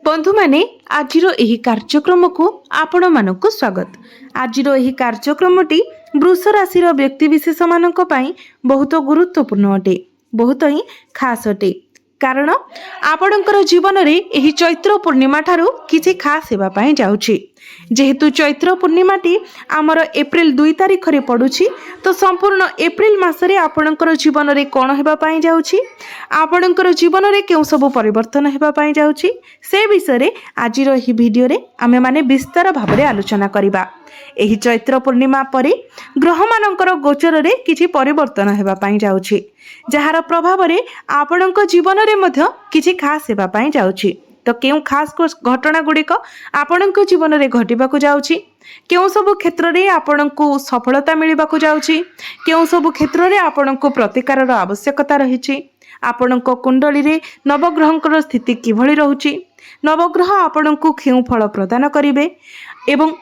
बंधु माने आजिरो एही कार्यक्रम को आपण मानक स्वागत। आजिरो एही कार्यक्रमटी वृष राशि व्यक्ति विशेष मानक पई बहुत गुरुत्वपूर्ण अटे, बहुत ही खास अटे। कारण आपणकर जीवन रे एही चैत्र पूर्णिमा ठारू किछि खास हेबा पई जाउछि। जेहेतु चैत्र पूर्णिमाटी आमर एप्रिल 2 तारिख रे पडुछि, तो संपूर्ण एप्रिल मासरे आपणकर जीवन रे कोन हेबा पई जाउछि, आपणकर जीवन रे केउ सब परिवर्तन हेबा पई जाउछि, से विषय रे आजिर एही वीडियो रे आमे माने विस्तार भाबरे आलोचना करिबा। एही चैत्र पूर्णिमा परे ग्रह मानकर गोचर रे किछि परिवर्तन हेबा पई जाउछि, जहार प्रभाव रे आपणक जीवन रे मध्य किछि खास हेबा पई जाउछि। तो केउ खास घटना गुड़िक आपणक जीवन रे घटिबाकू जाउछि, केउ सब क्षेत्र रे आपणकू सफलता मिलिबाकू जाउछि, केउ सब क्षेत्र रे आपणकू प्रतिकारर आवश्यकता रहिछि, आपणक कुंडली रे नवग्रहंकर स्थिति किभଳି रहुछि, नवग्रह आपणकू केउ फल प्रदान करिवे एवं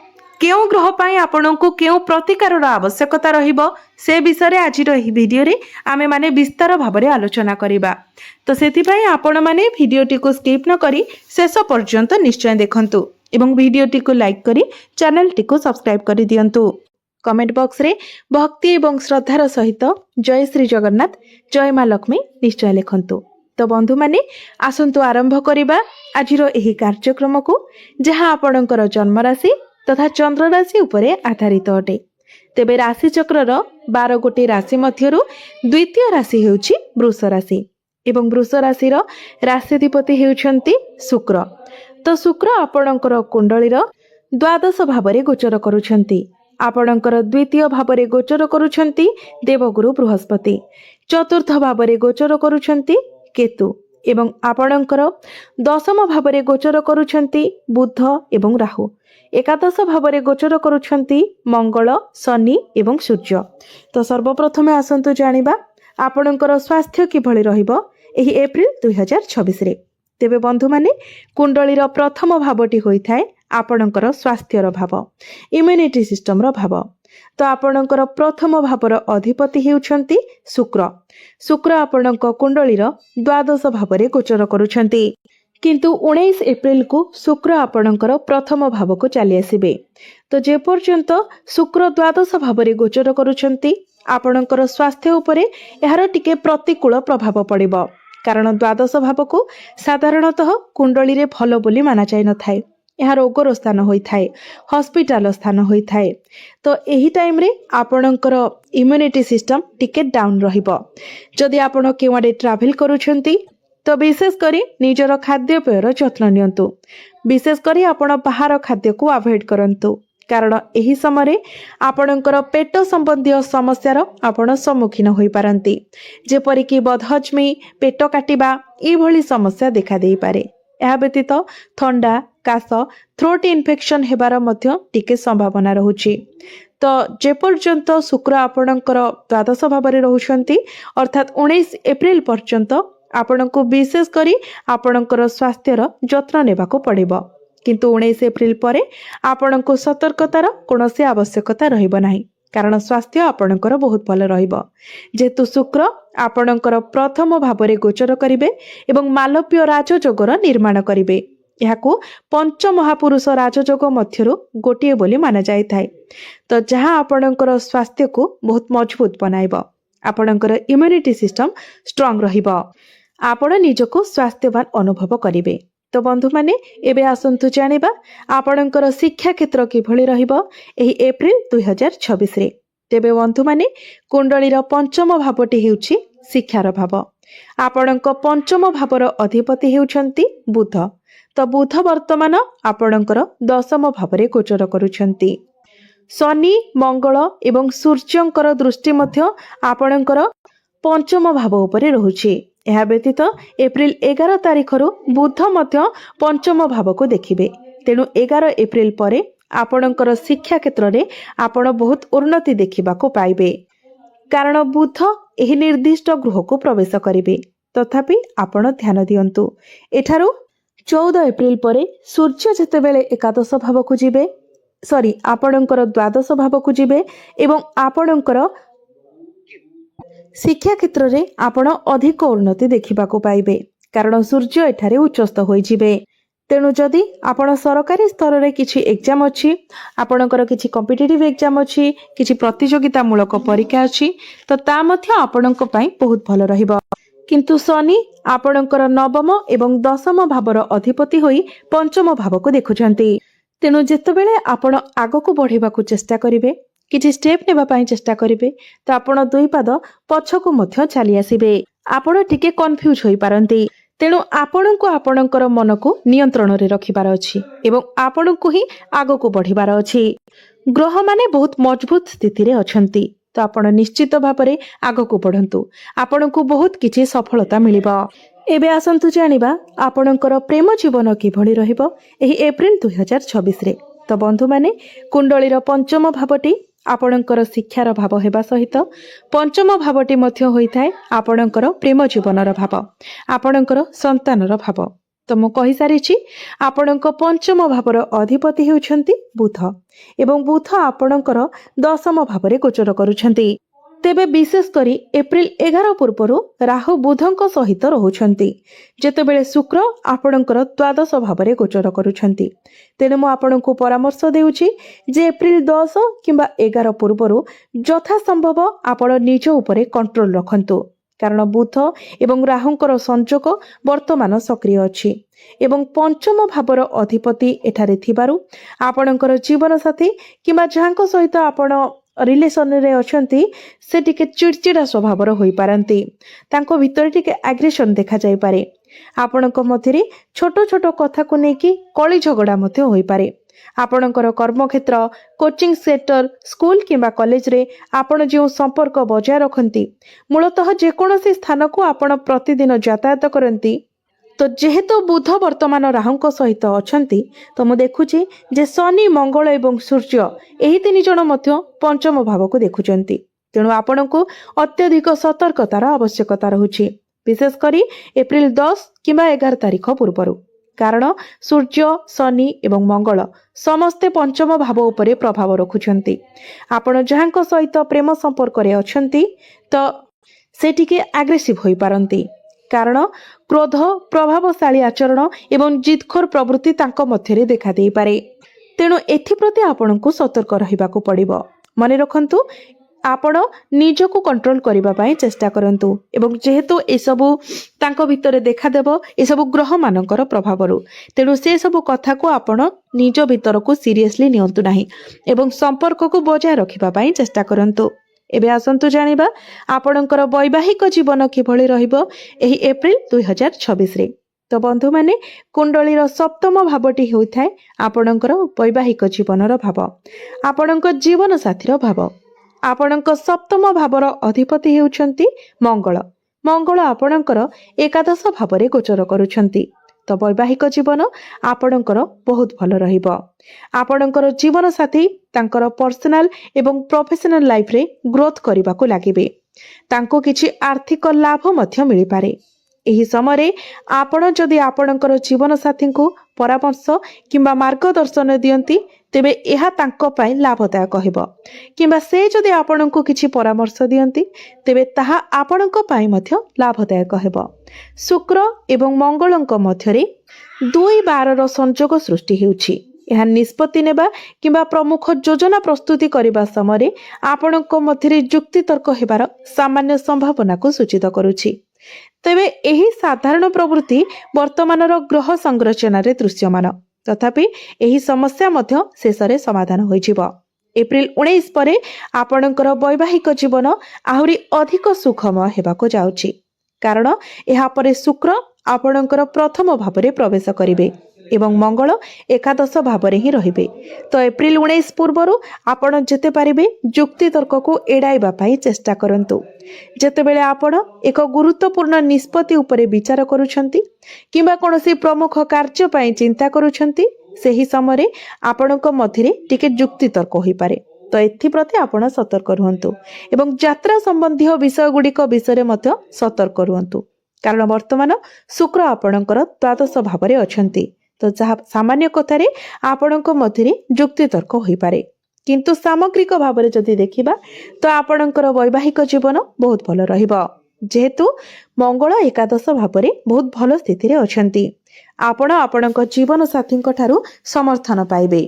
केउ ग्रह पाई आपणकू केउ प्रतिकारर आवश्यकता रहिबो, से विषय आजिर एही वीडियो रे आमे माने विस्तार भाबरे आलोचना करिबा। तो सेति पई आपण माने वीडियोटी को स्किप न करी शेष पर्यंत निश्चय देखंतु एवं वीडियोटी को लाइक करी चैनलटी को सब्सक्राइब करि दियंतु। कमेंट बॉक्स रे भक्ति एवं श्रद्धार सहित जय श्री जगन्नाथ, जय मां लक्ष्मी निश्चय लिखंतु। तो बंधु माने आसंतु आरंभ करिबा आजिर एही कार्यक्रम को, जहां आपणकर जन्म राशि तथा चंद्र राशि उपरे आधारित अटे। तेबे राशि चक्रर 12 गोटी राशि मध्यरु द्वितीय राशि हेउछि वृष राशि एवं वृष राशिर राशिधिपति हेउछन्ति शुक्र। तो शुक्र आपणकर कुंडलीर द्वादश भावरे गोचर करुछन्ति, आपणकर द्वितीय भावरे गोचर करुछन्ति देवगुरु बृहस्पति, चतुर्थ भावरे गोचर करुछन्ति केतु एवं आपणकर दशम भावरे गोचर करुछन्ति बुध एवं राहु, एकादश भावरे गोचर करुछन्ति मंगल, शनि एवं सूर्य। तो सर्वप्रथमे आसंतु जानिबा आपणकर स्वास्थ्य किभଳି रहिबो एही एप्रिल 2026 रे। तेबे बंधु माने कुंडलीर प्रथम भावटी होइथाय आपणकर स्वास्थ्यर भाव, इम्युनिटी सिस्टम रो भाव। तो आपणकर प्रथम भावर अधिपति हेउछन्ति शुक्र। शुक्र आपणक कुंडलीर द्वादश भावरे गोचर करुछन्ति, किंतु 19 एप्रिल को शुक्र आपणकर प्रथम भाव को चली आसिबे। तो जे पर्यंत शुक्र द्वादश भावरे गोचर करुछन्ति आपणकर स्वास्थ्य उपरे एहार टिके प्रतिकूल प्रभाव पड़िबो, कारण द्वादश भाव को साधारणतः कुंडली रे भलो बोली माना जाय न थाए, यहाँ रोगर स्थान होइथाए, हॉस्पिटल स्थान होइथाए। तो एही टाइम रे आपणकर इम्युनिटी सिस्टम टिके डाउन रहिबो। जदि आपण केवाडे ट्रैवल करूछन्ती तो विशेष करी निजर खाद्यपेयर जत्न नियंतु, विशेष करी आपण बाहर खाद्य को अवॉइड करंतु, कारण एही समय आपणकर पेट संबंधी समस्यार आपण सम्मुखीन होई पारंती, जेपरि कि बदहजमी, पेट काटिबा ई भली समस्या देखा देई पारे। एहा व्यतीत थंडा, काश, थ्रोट इन्फेक्शन हेबार मध्य टिके संभावना रहुछि। तो जे पर्यंत शुक्र आपणकर द्वादश भावरे रहुछन्ती अर्थात 19 एप्रिल पर्यंत आपणको विशेष करी आपणकर स्वास्थ्यर जत्न नेबाको पड़िबो, किंतु 19 एप्रिल परे आपणको सतर्कतार कोनोसी आवश्यकता रहिबो नाही, कारण स्वास्थ्य आपणकर बहुत भल रहिबो। जेतु शुक्र आपणकर प्रथम भावरे गोचर करिवे एवं मालव्य राजयोगर निर्माण करिवे। याकू पंच महापुरुष राजयोग मध्यरु गोटिए बोली माना जाय थाए। तो जहां आपणकर स्वास्थ्य को बहुत मजबूत बनाइबो, आपणकर इम्युनिटी सिस्टम स्ट्रांग रहिबो, आपण निजको स्वास्थ्यवान अनुभव करिवे। तो बंधु माने एबे आसंतु जानिबा आपणकर शिक्षा क्षेत्र किभଳି रहिबो एही एप्रिल 2026 रे। तेबे बंधु माने कुंडलीर पंचम भावटी हेउछि शिक्षार भाव, आपणक पंचम भावर अधिपति हेउछन्ति बुध। तो बुध वर्तमान आपणकर दशम भावरे गोचर करुछन्ति। शनि, मंगल एवं सूर्यंकर दृष्टि मध्य आपणकर पंचम भाव उपरे रहुछि। यह व्यतीत एप्रिल 11 तारिखरु बुध मध्य पंचम भाव को देखिबे। तेणु 11 एप्रिल परे आपणकर शिक्षा क्षेत्र रे आपण बहुत उन्नति देखिबा को पाइबे, कारण बुध एही निर्दिष्ट गृह को प्रवेश करिवे। तथापि आपण ध्यान दियंतु, एठारु 14 एप्रिल परे सूर्य जेतेबेले एकादश भाव को जिबे, आपणकर द्वादश भाव को जिबे एवं आपणकर शिक्षा क्षेत्र रे आपण अधिक उन्नति देखिबा को पाइबे, कारण सूर्य एठारे उच्चस्थ होई जिबे। तेणु जदि आपण सरकारी स्तर में किसी एग्जाम अच्छी आपणकर किसी कॉम्पिटिटिव एग्जाम अच्छी किसी प्रतियोगितामूलक परीक्षा अच्छी तो ता मध्य आपणक पई बहुत भल रहिबो। किंतु शनि आपणकर नवम एवं दशम भावर अधिपति होई पंचम भाव को देखुछंती। तेणु जेतेबेले आपण आगको बढ़िबाकू चेष्टा करिवे किछि स्टेप नेबा पई चेष्टा करिवे तो आपण दुई पाद पछकू मध्य चली आसीबे। आपण टिके कन्फ्यूज होई पारंती। तेणु आपणको आपणकर मन को नियंत्रण रे रखिबार अछि एवं आपणको ही आगको बढ़िबार अछि। ग्रह माने बहुत मजबूत स्थिति रे अछंती तो आपण निश्चित भाବରେ आगको बढ़ंतु आपणको बहुत किछि सफलता मिलिबो। एबे आसंतु जानिबा आपणकर प्रेम जीवन किभଳି रहिबो एही एप्रिल 2026 रे। तो बंधु माने कुंडलीर पंचम भावटी आपणकर शिक्षार भाव हेबा सहित पंचम भावटी मध्य होइथाय आपणकर प्रेम जीवनर भाव आपणकर संतानर भाव। तो मु कहि सारिछि आपणक पंचम भावर अधिपति हेउछंती बुध एवं बुध आपणकर दशम भावरे गोचर करूछंती। तेबे विशेष करी एप्रिल 11 पूर्वरु राहु बुधंक सहित रहुछंती जेतेबेले शुक्र आपणकर द्वादश भावरे गोचर करूछंती। तेणु मु आपणको परामर्श देउछि जे एप्रिल 10 किंबा 11 पूर्वरु यथा संभव आपण निज उपरे कंट्रोल रखंतु कारण बुध एवं राहुंकर संयोग वर्तमान सक्रिय अछि एवं पंचम भावर अधिपति एठारे थिबारु आपणकर जीवन साथी किंबा जहांको सहित आपण रिलेशन रे अछंती से टिके चिड़चिड़ा स्वभावर होई पारंती तांको भितर टिके एग्रेशन देखा जाय पारे। आपणक मध्यरे छोट छोट कथा को नेकी कଳି झगड़ा मध्य होई पारे। आपणकर कर्मक्षेत्र कोचिंग सेंटर स्कूल किंबा कॉलेज रे आपण जो संपर्क बजाय रखंती मूलतः जेकोसी स्थान को आपण प्रतिदिन यातायात करंती तो जेहेतु बुध वर्तमान राहुंक सहित अछंती तो मु देखुची जे शनि मंगल एवं सूर्य एही तीन जण मध्य पंचम भाव को देखुचंती। तेणु आपणको अत्यधिक सतर्कतार आवश्यकता रहुची विशेष करी एप्रिल 10 किंबा 11 तारिख पूर्वरु कारण सूर्य शनि एवं मंगल समस्ते पंचम भाव उपरे प्रभाव रखुछंती। आपण जहांक सहित प्रेम संपर्क रे अछंती तो से टिके एग्रेसिव होई पारंती कारण क्रोध प्रभावशाली आचरण एवं जिदखोर प्रवृत्ति तांको मध्यरे देखा देई पारे। तेणु एथिप्रति आपणको सतर्क रहिबाकू पड़िबो। मने रखंतु आपण निजको कंट्रोल करिबा पई चेष्टा करंतु एवं जेहेतु ए सबु तांको भितरे देखा देबो ए सबु ग्रह मानकर प्रभावरु तेणु से सबु कथा को आपण निज भितर को सीरियसली नियंतु नाही एवं संपर्क को बजाय रखिबा पई चेष्टा करंतु। एबे आसंतु जानिबा आपणकर वैवाहिक जीवन किभଳି रहिबो एही एप्रिल 2026 रे। तो बंधु माने कुंडलीर सप्तम भावटी होइथाय आपणकर वैवाहिक जीवनर भाव आपणक जीवन साथीर भाव। आपणक सप्तम भावर अधिपति हेउछंती मंगल। मंगल आपणकर एकादश भावरे गोचर करूछंती तो वैवाहिक जीवन आपणकर बहुत भल रहिबो। आपणकर जीवन साथी तांकर पर्सनल एवं प्रोफेशनल लाइफ रे ग्रोथ करबा को लागिबे तांको किछि आर्थिक लाभ मध्य मिलि पारे। एही समय आपण जदि आपणकर जीवन साथी को परामर्श किंबा मार्गदर्शन दियंती तेबे एहा तांको पई लाभदायक हेबो किंबा से जदि आपणको किछि परामर्श दियंती तेबे ताहा आपणको पई मध्य लाभदायक हेबो। शुक्र एवं मंगलଙ୍କ ମଧ୍ୟରେ 2-12 संयोग सृष्टि हेउछि। यह निष्पत्ति नेबा किंबा प्रमुख योजना प्रस्तुति करिबा समय आपणଙ୍କ ମଧ୍ୟରେ युक्ति तर्क हेबार सामान्य संभावना को सूचित करूछि। तेबे एही साधारण प्रवृत्ति वर्तमानर ग्रह संरचना रे दृश्यमान तथापि एही समस्या मध्य शेषरे समाधान होइजिबो। एप्रिल 19 परे आपणकर वैवाहिक जीवन आहुरी अधिक सुखमय हेबाको जाउछि कारण एहा परे शुक्र आपणकर प्रथम भावरे प्रवेश करिवे एवं मंगल एकादश भावरे ही रहिबे। तो एप्रिल 19 पूर्वरु आपण जेते पारिबे युक्ति तर्क को एडाइबा पई चेष्टा करंतु। जेतेबेले आपण एक गुरुत्वपूर्ण निष्पत्ति उपरे विचार करूछंती किंबा कोनोसी प्रमुख कार्य पई चिंता करूछंती सेही समय आपणक मध्यरे टिके युक्ति तर्क होई पारे। तो एथि प्रति आपण सतर्क रहंतु एवं यात्रा संबंधी विषय गुड़िक विषय मध्य सतर्क रहंतु कारण वर्तमान शुक्र आपणकर द्वादश भावरे अछंती तो जहा सामान्य कथारे आपणक मध्यरे युक्ति तर्क होई पारे किंतु सामग्रिक भावरे जदि देखिबा तो आपणकर वैवाहिक जीवन बहुत भल रहिबो जेहेतु मंगल एकादश भावरे बहुत भल स्थिति रे अछंती आपण आपणक जीवन साथी समर्थन पाइबे।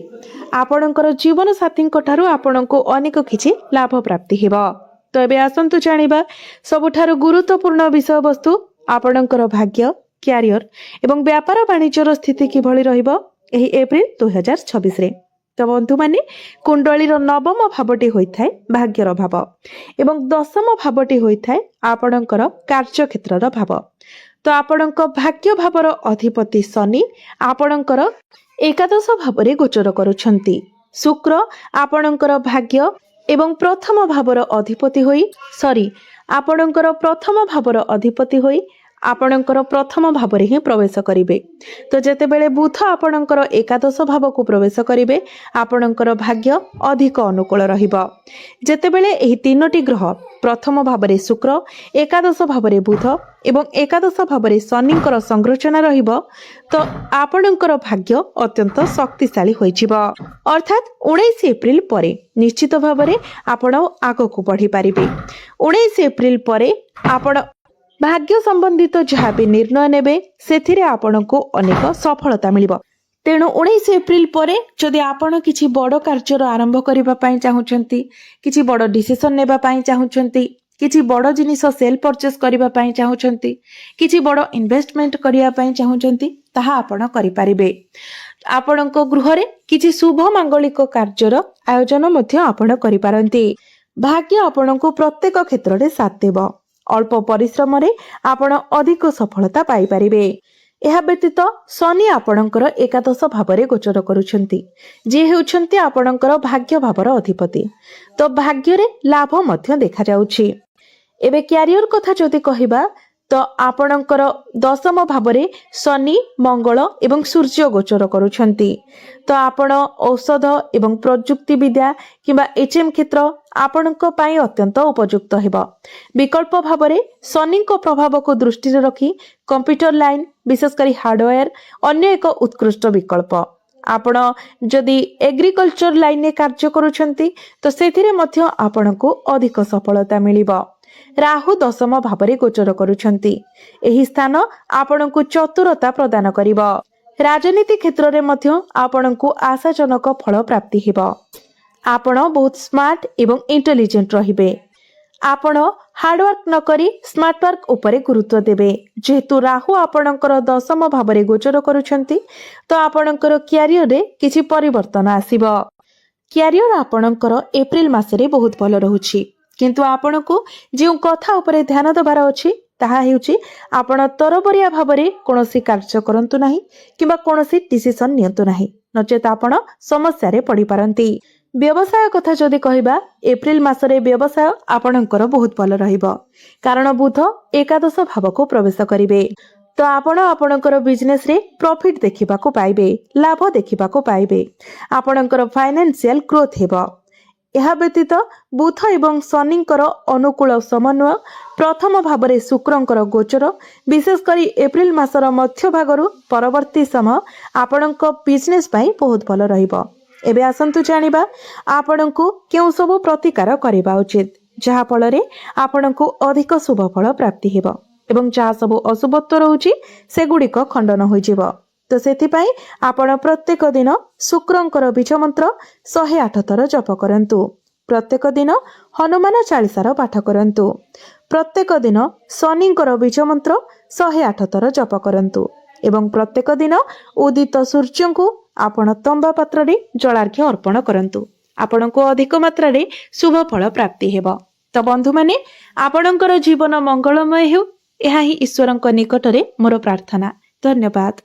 आपणकर जीवन साथी आपणको अनेक किछि लाभ प्राप्ति हेबो। तो एबे आसंतु जानिबा सबुठारु गुरुत्वपूर्ण विषय वस्तु आपणकर भाग्य, क्यारियर एवं व्यापार वाणिज्यर स्थिति किभଳି रहिबो एही एप्रिल 2026 रे। तो बंधु माने कुंडली नवम भावटी होइथाय भाग्यर भाव एवं दशम भावटी होइथाय आपणकर कार्य क्षेत्रर भाव। तो आपणक भाग्य भावर अधिपति शनि आपणकर एकादश भावरे गोचर करुछंती। शुक्र आपणकर भाग्य एवं प्रथम भावर अधिपति होई आपणकर प्रथम भावर अधिपति होई आपणकर प्रथम भावरे ही प्रवेश करिवे। तो जेतेबेले बुध आपणकर एकादश भाव को प्रवेश करिवे आपणकर भाग्य अधिक अनुकूल रहिबो। जेतेबेले एही तीनोटी ग्रह प्रथम भावरे शुक्र, एकादश भावरे बुध एवं एकादश भावरे शनिकर संरचना रहिबो तो आपणकर भाग्य अत्यंत शक्तिशाली होइजिबो। अर्थात 19 एप्रिल परे निश्चित भावरे आपण आगको बढ़ी पारिबे। 19 एप्रिल परे आपण भाग्य संबंधित जहाँ भी निर्णय नेबे सेथिरे आपनको अनेक सफलता मिलिबो। तेणु 19 एप्रिल परे जदि आपण किछि बड़ कार्यर आरंभ करिबा पई चाहुचंती, किछि बड़ डिसिजन नेबा पई चाहुचंती, किछि बड़ जिनिस सेल परचेस करिबा पई चाहुचंती, किछि बड़ इन्वेस्टमेंट करिया पई चाहुचंती ताहा आपण करि पारिबे। आपणको गृहरे किछि शुभ मांगलिक कार्यर आयोजन मध्य आपण करि पारंती। भाग्य आपणको प्रत्येक क्षेत्र रे साथ देबो। अल्प परिश्रम रे आपण अधिक सफलता पाई पारिबे। एहा व्यतीत शनि आपणकर एकादश भावरे गोचर करुछंती जे हेउछंती आपणकर भाग्य भावर अधिपति। तो भाग्य रे लाभ मध्य देखा जाउछि। एबे क्यारियर कथा जदि कहिबा तो आपणकर दशम भावरे शनि, मंगल एवं सूर्य गोचर करुछंती। तो आपण औषध एवं प्रजुक्ति विद्या किंबा एचएम क्षेत्र आपणक पई अत्यंत उपयुक्त हेबो। विकल्प भावरे शनि को प्रभाव को दृष्टि रे रखी कंप्यूटर लाइन विशेषकर हार्डवेयर अन्य एक उत्कृष्ट विकल्प। आपण जदि एग्रीकल्चर लाइन में कार्य करुछंती तो सेथिरे मध्य आपणको अधिक सफलता मिलिबो। राहु दशम भावरे गोचर करुछंती। एही स्थान आपणको चतुरता प्रदान करिबो। राजनीति क्षेत्र रे मध्य आपणको आशाजनक फल प्राप्ति हेबो। आपण बहुत स्मार्ट एवं इंटेलिजेंट रहिबे। आपण हार्डवर्क न करी स्मार्ट वर्क उपरे गुरुत्व देबे। जेहेतु राहु आपणकर दशम भावरे गोचर करुछंती तो आपणकर क्यारियर रे किछि परिवर्तन आसीबो। क्यारियर आपणकर एप्रिल मासरे बहुत भल रहुछि किंतु आपणको जे कथा उपरे ध्यान देबार अछि ताहा हेउछि आपण तरबरिया भावरे कोनोसी कार्य करंतु नाही किबा कोनोसी डिसिजन नियंतु नाही नचेत आपण समस्या रे पड़ी पारंती। व्यवसाय कथा जदि कहिबा एप्रिल मासरे व्यवसाय आपणकर बहुत भल रहिबो कारण बुध एकादश भाव को प्रवेश करिवे। तो आपण आपणकर बिजनेस रे प्रॉफिट देखिबा को पाइबे, लाभ देखिबा को पाइबे। आपणकर फाइनेंशियल ग्रोथ हेबो। यह व्यतीत बुध एवं शनिकर अनुकूल समन्वय प्रथम भावरे शुक्रंकर गोचर विशेषकर एप्रिल मासर मध्य भागरु परवर्ती समय आपणक बिजनेस पई बहुत भल रहिबो। एबे आसंतु जानिबा आपणको केउ सब प्रतिकार करिबा उचित जहा फल रे आपणको अधिक शुभ फल प्राप्ति हेबो एवं जहा सब अशुभत्व रहउची सेगुडिक खंडन होई जिवो। तो सेथिपाई आपण प्रत्येक दिन शुक्रंकर बीज मंत्र 108 थर जप करंतु। प्रत्येक दिन हनुमान चालीसार पाठ करंतु। प्रत्येक दिन शनिंकर बीज मंत्र 108 थर जप करंतु एवं प्रत्येक दिन उदित सूर्य को आपण तंबा पात्र रे जलार्घ्य अर्पण करंतु। आपनको अधिक मात्रा रे शुभ फल प्राप्ति हेबो। तो बंधु माने आपणकर जीवन मंगलमय हेउ एहा ही ईश्वरंक निकटरे मोर प्रार्थना। धन्यवाद।